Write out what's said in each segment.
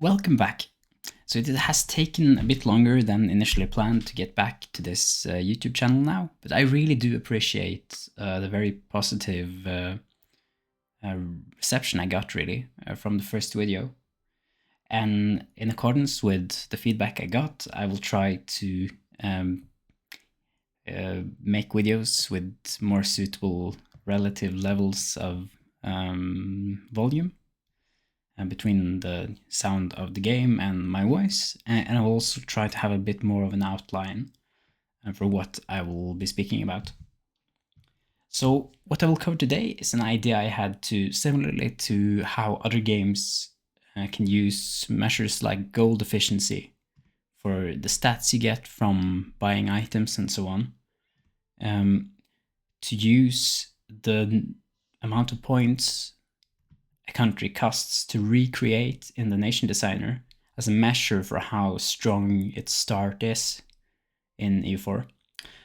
Welcome back. So it has taken a bit longer than initially planned to get back to this YouTube channel now, but I really do appreciate the very positive reception I got really from the first video. And in accordance with the feedback I got, I will try to make videos with more suitable relative levels of volume between the sound of the game and my voice, and I'll also try to have a bit more of an outline for what I will be speaking about. So what I will cover today is an idea I had to similarly to how other games can use measures like gold efficiency for the stats you get from buying items and so on, to use the amount of points a country costs to recreate in the nation designer as a measure for how strong its start is in EU4.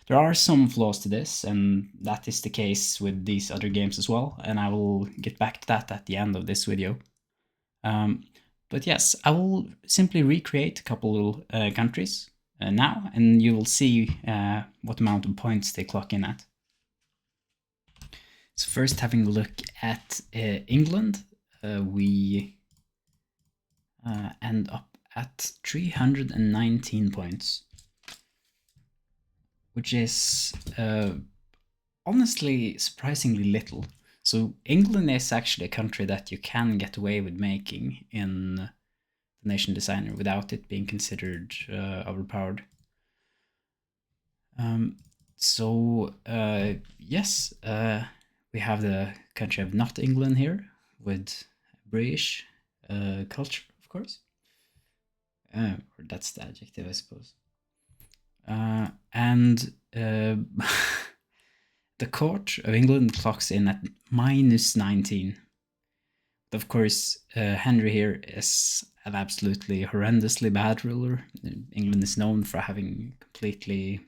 There are some flaws to this, and that is the case with these other games as well, and I will get back to that at the end of this video. But yes, I will simply recreate a couple countries now, and you will see what amount of points they clock in at. So first, having a look at England, we end up at 319 points, which is honestly surprisingly little. So England is actually a country that you can get away with making in the nation designer without it being considered overpowered. Yes, we have the country of not England here with British culture, of course. Or that's the adjective, I suppose. And the court of England clocks in at -19. Of course, Henry here is an absolutely horrendously bad ruler. England is known for having completely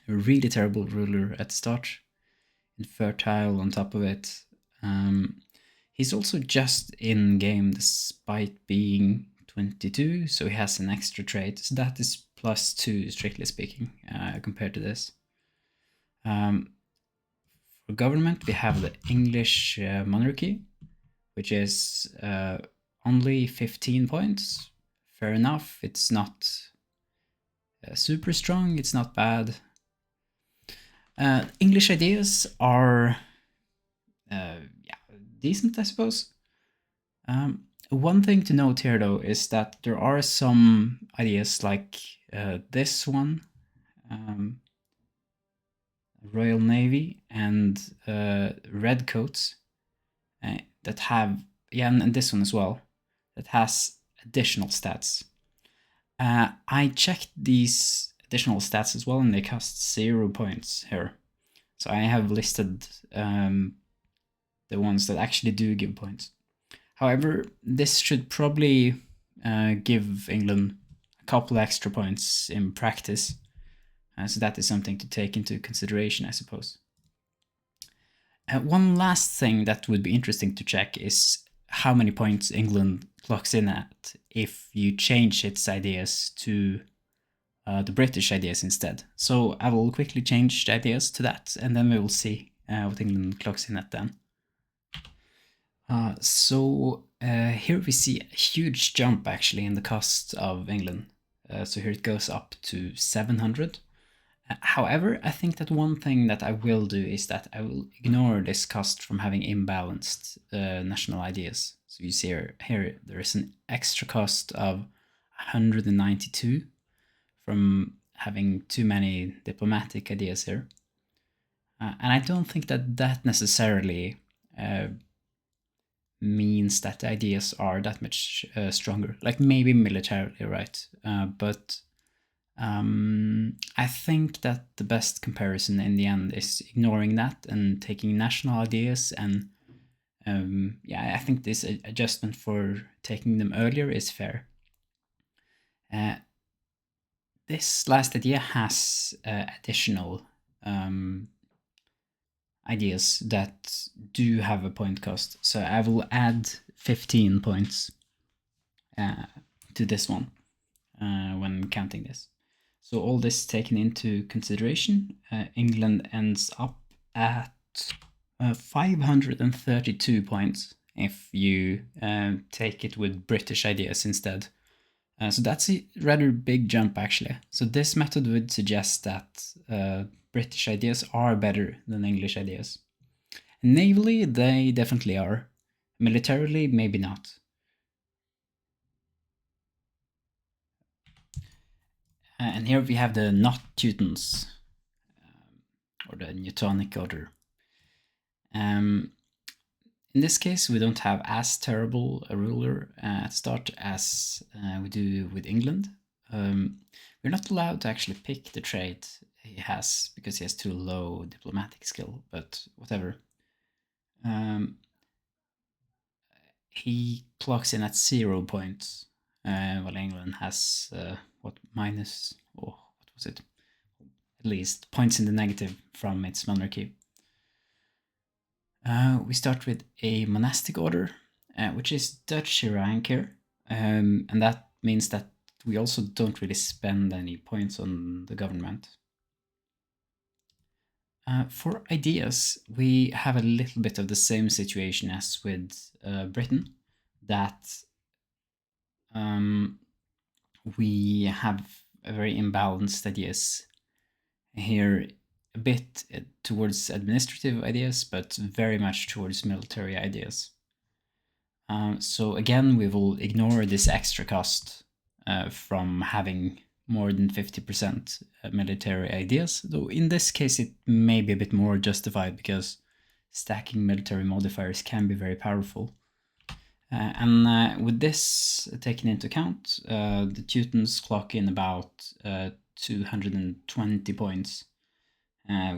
a really terrible ruler at the start. Infertile on top of it. He's also just in game despite being 22, so he has an extra trait. So that is +2, strictly speaking, compared to this. For government, we have the English monarchy, which is only 15 points. Fair enough, it's not super strong, it's not bad. English ideas are decent, I suppose. One thing to note here, though, is that there are some ideas like this one, Royal Navy, and Redcoats that have, and this one as well, that has additional stats. I checked these additional stats as well, and they cost 0 points here. So I have listed the ones that actually do give points. However, this should probably give England a couple extra points in practice. So that is something to take into consideration, I suppose. One last thing that would be interesting to check is how many points England clocks in at if you change its ideas to the British ideas instead. So I will quickly change the ideas to that, and then we will see what England clocks in at then. Here we see a huge jump actually in the cost of England. So here it goes up to 700. However, I think that one thing that I will do is that I will ignore this cost from having imbalanced national ideas. So you see here there is an extra cost of 192 from having too many diplomatic ideas here. And I don't think that that necessarily means that the ideas are that much stronger. Like maybe militarily, right? But I think that the best comparison in the end is ignoring that and taking national ideas. And I think this adjustment for taking them earlier is fair. This last idea has additional ideas that do have a point cost. So I will add 15 points to this one when counting this. So all this taken into consideration, England ends up at 532 points if you take it with British ideas instead. So that's a rather big jump actually. So this method would suggest that British ideas are better than English ideas. Navally, they definitely are. Militarily, maybe not. And here we have the not Teutons, or the Teutonic Order. In this case, we don't have as terrible a ruler at start as we do with England. We're not allowed to actually pick the trait he has because he has too low diplomatic skill, but whatever. He clocks in at 0 points, while England has minus, what was it? At least points in the negative from its monarchy. We start with a monastic order, which is Dutch rank here, and that means that we also don't really spend any points on the government. For ideas, we have a little bit of the same situation as with Britain, that we have a very imbalanced ideas here, a bit towards administrative ideas, but very much towards military ideas. So again, we will ignore this extra cost from having more than 50% military ideas, though in this case it may be a bit more justified because stacking military modifiers can be very powerful. And with this taken into account, the Teutons clock in about 220 points,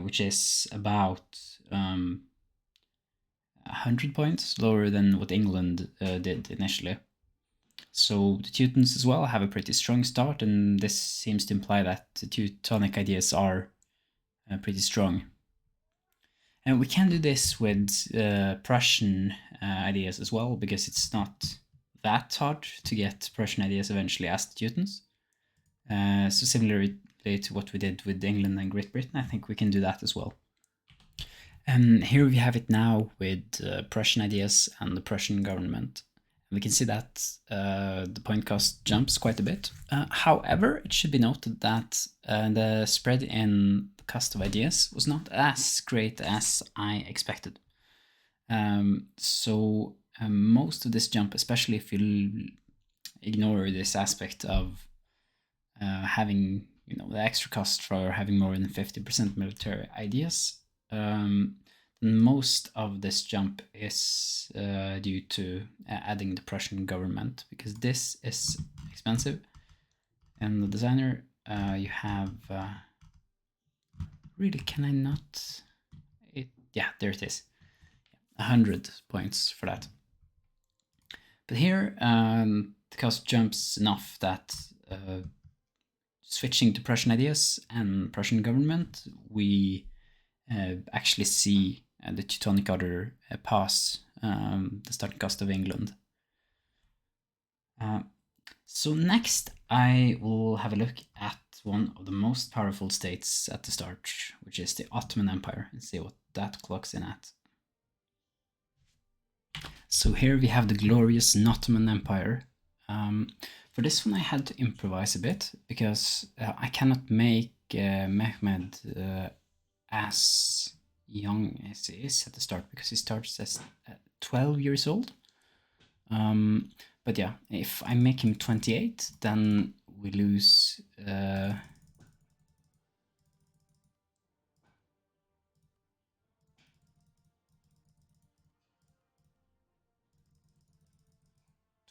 which is about 100 points lower than what England did initially. So the Teutons as well have a pretty strong start, and this seems to imply that the Teutonic ideas are pretty strong. And we can do this with Prussian ideas as well, because it's not that hard to get Prussian ideas eventually as the Teutons. So similarly to what we did with England and Great Britain, I think we can do that as well. And here we have it now with Prussian ideas and the Prussian government. We can see that the point cost jumps quite a bit. However, it should be noted that the spread in the cost of ideas was not as great as I expected. So most of this jump, especially if you ignore this aspect of having the extra cost for having more than 50% military ideas, most of this jump is due to adding the Prussian government, because this is expensive. And the designer, you have really, can I not? Yeah, there it is, 100 points for that. But here the cost jumps enough that switching to Prussian ideas and Prussian government, we actually see the Teutonic Order pass the starting cost of England. So next I will have a look at one of the most powerful states at the start, which is the Ottoman Empire, and see what that clocks in at. So here we have the glorious Ottoman Empire. For this one I had to improvise a bit, because I cannot make Mehmed as young as he is at the start, because he starts as 12 years old. But yeah, if I make him 28, then we lose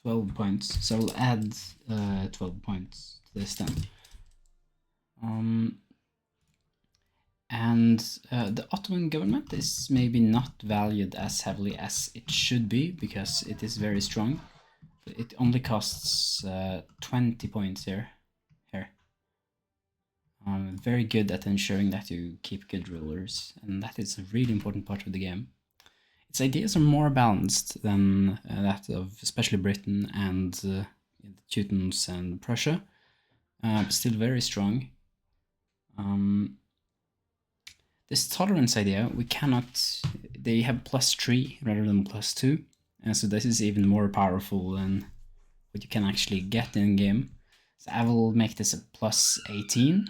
12 points. So I'll add 12 points to this then. And the Ottoman government is maybe not valued as heavily as it should be, because it is very strong. But it only costs 20 points here. Very good at ensuring that you keep good rulers, and that is a really important part of the game. Its ideas are more balanced than that of especially Britain and the Teutons and Prussia, but still very strong. This tolerance idea, they have +3 rather than +2, and so this is even more powerful than what you can actually get in game. So I will make this a +18.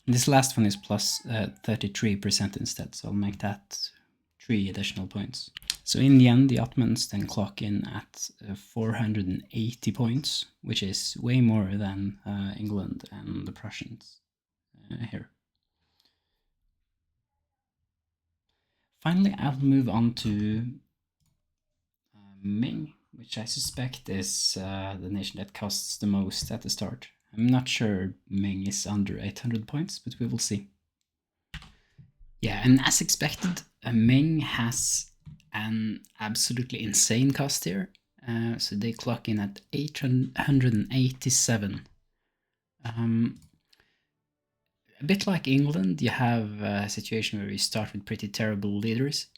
This last one is +33% instead, so I'll make that 3 additional points. So in the end, the Ottomans then clock in at 480 points, which is way more than England and the Prussians here. Finally, I'll move on to Ming, which I suspect is the nation that costs the most at the start. I'm not sure Ming is under 800 points, but we will see. Yeah, and as expected, Ming has an absolutely insane cost here. So they clock in at 887. A bit like England, you have a situation where you start with pretty terrible leaders.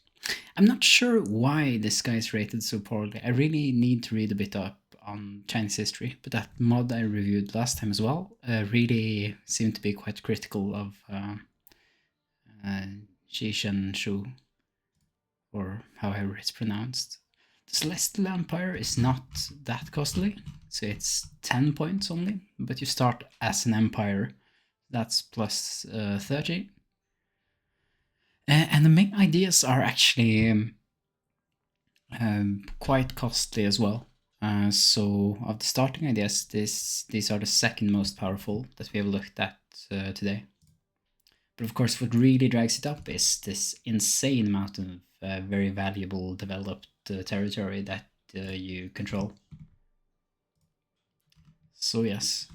I'm not sure why this guy is rated so poorly. I really need to read a bit up on Chinese history, but that mod I reviewed last time as well really seemed to be quite critical of Shishan Shu, or however it's pronounced. The Celestial Empire is not that costly, so it's 10 points only, but you start as an empire, that's +30. And the main ideas are actually quite costly as well. So of the starting ideas, these are the second most powerful that we have looked at today. But of course, what really drags it up is this insane amount of very valuable developed territory that you control. So yes,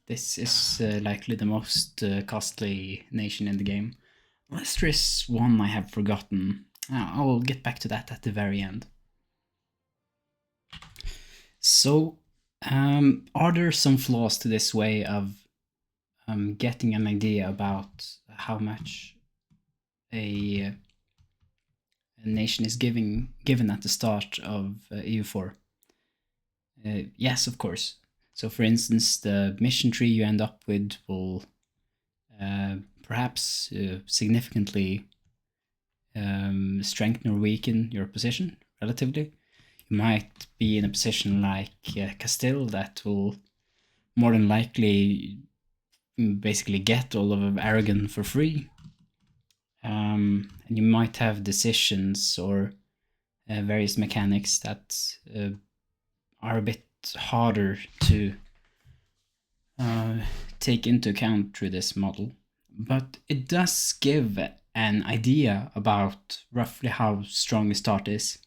this is likely the most costly nation in the game. Unless there is one I have forgotten. I'll get back to that at the very end. So, are there some flaws to this way of getting an idea about how much a nation is given at the start of EU4? Yes, of course. So, for instance, the mission tree you end up with will perhaps significantly strengthen or weaken your position relatively. You might be in a position like Castile that will more than likely basically get all of Aragon for free. And you might have decisions or various mechanics that are a bit harder to take into account through this model. But it does give an idea about roughly how strong a start is.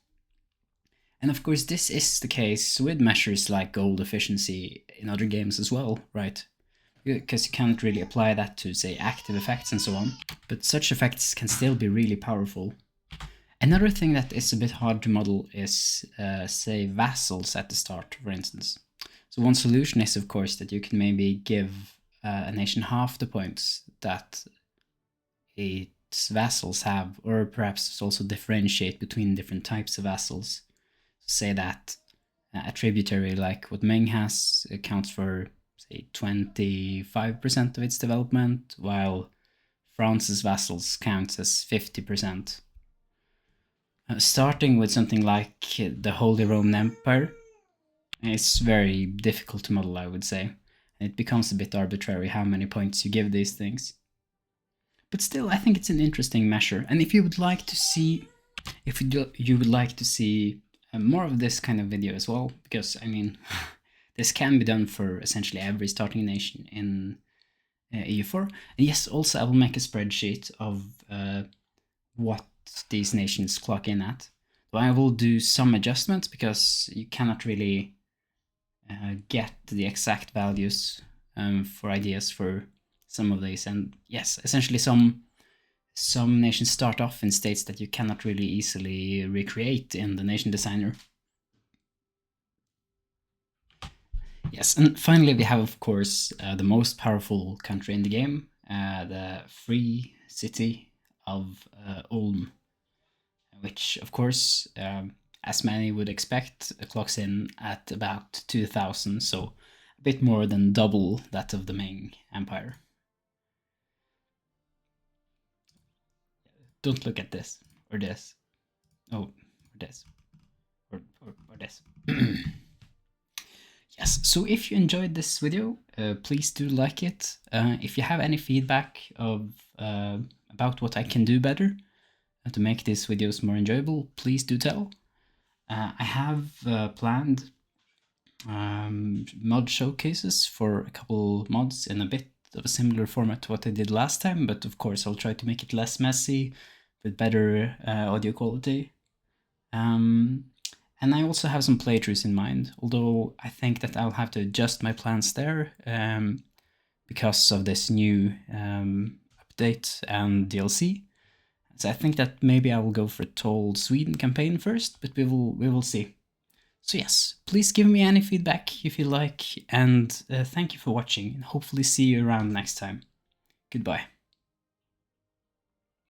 And of course, this is the case with measures like gold efficiency in other games as well, right? Because you can't really apply that to, say, active effects and so on. But such effects can still be really powerful. Another thing that is a bit hard to model is, say, vassals at the start, for instance. So one solution is, of course, that you can maybe give a nation half the points that its vassals have, or perhaps also differentiate between different types of vassals. Say that a tributary like what Ming has accounts for, say, 25% of its development, while France's vassals counts as 50%. Starting with something like the Holy Roman Empire is very difficult to model, I would say. It becomes a bit arbitrary how many points you give these things. But still, I think it's an interesting measure. And if you would like to see, more of this kind of video as well, because I mean, this can be done for essentially every starting nation in EU4. And yes, also I will make a spreadsheet of what these nations clock in at. So I will do some adjustments because you cannot really get the exact values for ideas for some of these. And yes, essentially some nations start off in states that you cannot really easily recreate in the nation designer. Yes, and finally we have, of course, the most powerful country in the game, the free city of Ulm, which, of course, as many would expect, clocks in at about 2000, so a bit more than double that of the Ming Empire. Don't look at this, or this. Oh, or this. Or this. Yes, so if you enjoyed this video, please do like it. If you have any feedback about what I can do better to make these videos more enjoyable, please do tell. I have planned mod showcases for a couple mods in a bit of a similar format to what I did last time, but of course I'll try to make it less messy with better audio quality. And I also have some playthroughs in mind, although I think that I'll have to adjust my plans there because of this new update and DLC. So I think that maybe I will go for a Toll Sweden campaign first, but we will see. So yes, please give me any feedback if you like, and thank you for watching, and hopefully see you around next time. Goodbye.